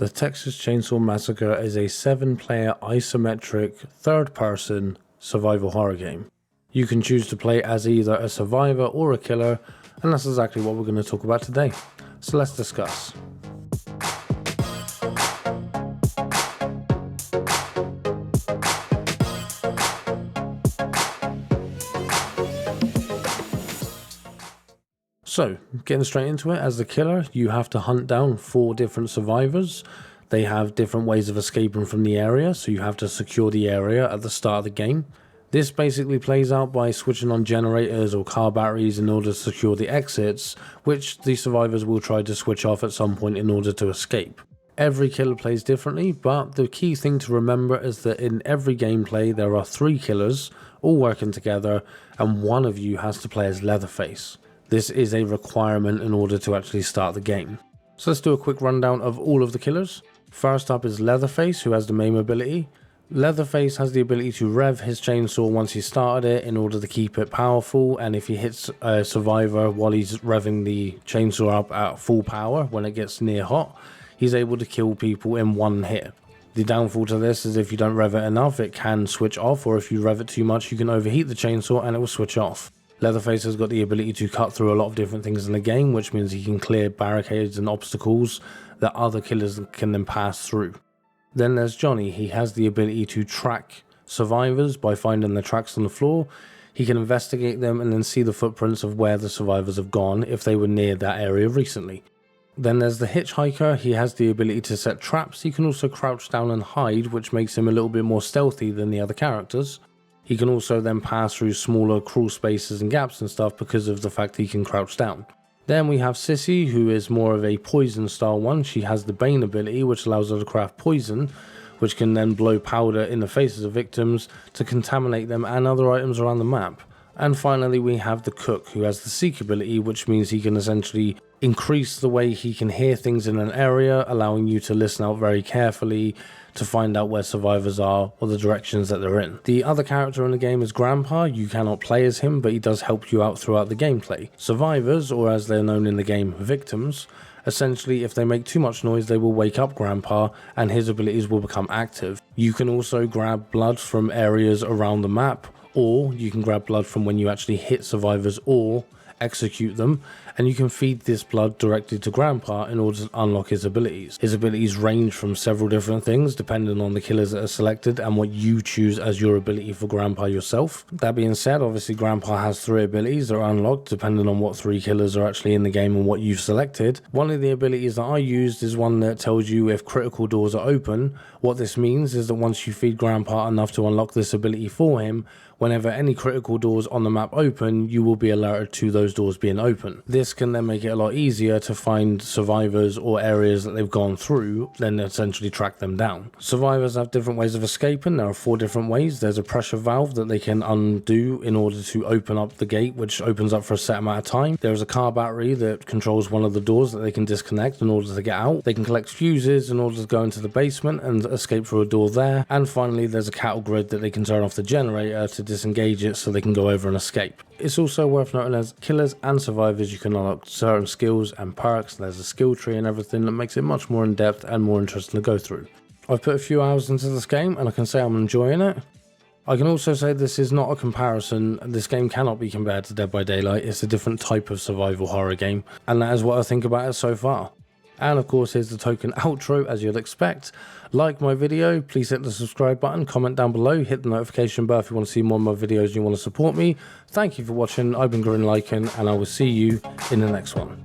The Texas Chain Saw Massacre is a 7-player isometric third-person survival horror game. You can choose to play as either a survivor or a killer, and that's exactly what we're going to talk about today. So let's discuss. So, getting straight into it, as the killer, you have to hunt down 4 different survivors. They have different ways of escaping from the area, so you have to secure the area at the start of the game. This basically plays out by switching on generators or car batteries in order to secure the exits, which the survivors will try to switch off at some point in order to escape. Every killer plays differently, but the key thing to remember is that in every gameplay there are 3 killers, all working together, and one of you has to play as Leatherface. This is a requirement in order to actually start the game. So let's do a quick rundown of all of the killers. First up is Leatherface, who has the maim ability. Leatherface has the ability to rev his chainsaw once he started it in order to keep it powerful, and if he hits a survivor while he's revving the chainsaw up at full power when it gets near hot, he's able to kill people in one hit. The downfall to this is if you don't rev it enough, it can switch off, or if you rev it too much, you can overheat the chainsaw and it will switch off. Leatherface has got the ability to cut through a lot of different things in the game, which means he can clear barricades and obstacles that other killers can then pass through. Then there's Johnny. He has the ability to track survivors by finding the tracks on the floor. He can investigate them and then see the footprints of where the survivors have gone if they were near that area recently. Then there's the Hitchhiker. He has the ability to set traps. He can also crouch down and hide, which makes him a little bit more stealthy than the other characters. He can also then pass through smaller crawl spaces and gaps and stuff because of the fact that he can crouch down. Then we have Sissy, who is more of a poison style one. She has the Bane ability, which allows her to craft poison, which can then blow powder in the faces of victims to contaminate them and other items around the map. And finally we have the Cook, who has the Seek ability, which means he can essentially increase the way he can hear things in an area, allowing you to listen out very carefully to find out where survivors are or the directions that they're in. The other character in the game is Grandpa. You cannot play as him, but he does help you out throughout the gameplay. Survivors, or as they're known in the game, victims, essentially if they make too much noise they will wake up Grandpa and his abilities will become active. You can also grab blood from areas around the map, or you can grab blood from when you actually hit survivors or execute them, and you can feed this blood directly to Grandpa in order to unlock his abilities. His abilities range from several different things depending on the killers that are selected and what you choose as your ability for Grandpa yourself. That being said, obviously Grandpa has 3 abilities that are unlocked depending on what 3 killers are actually in the game and what you've selected. One of the abilities that I used is one that tells you if critical doors are open. What this means is that once you feed Grandpa enough to unlock this ability for him, whenever any critical doors on the map open, you will be alerted to those doors being open. This can then make it a lot easier to find survivors or areas that they've gone through, then essentially track them down. Survivors have different ways of escaping. There are 4 different ways. There's a pressure valve that they can undo in order to open up the gate, which opens up for a set amount of time. There's a car battery that controls one of the doors that they can disconnect in order to get out. They can collect fuses in order to go into the basement and escape through a door there. And finally, there's a cattle grid that they can turn off the generator to disengage it so they can go over and escape. It's also worth noting as killers and survivors you can unlock certain skills and perks. There's a skill tree and everything that makes it much more in depth and more interesting to go through. I've put a few hours into this game and I can say I'm enjoying it. I can also say this is not a comparison. This game cannot be compared to Dead by Daylight. It's a different type of survival horror game, and that is what I think about it so far. And of course, here's the token outro as you'd expect. Like my video, please hit the subscribe button, comment down below, hit the notification bell if you want to see more of my videos and you want to support me. Thank you for watching. I've been greenlycan, and I will see you in the next one.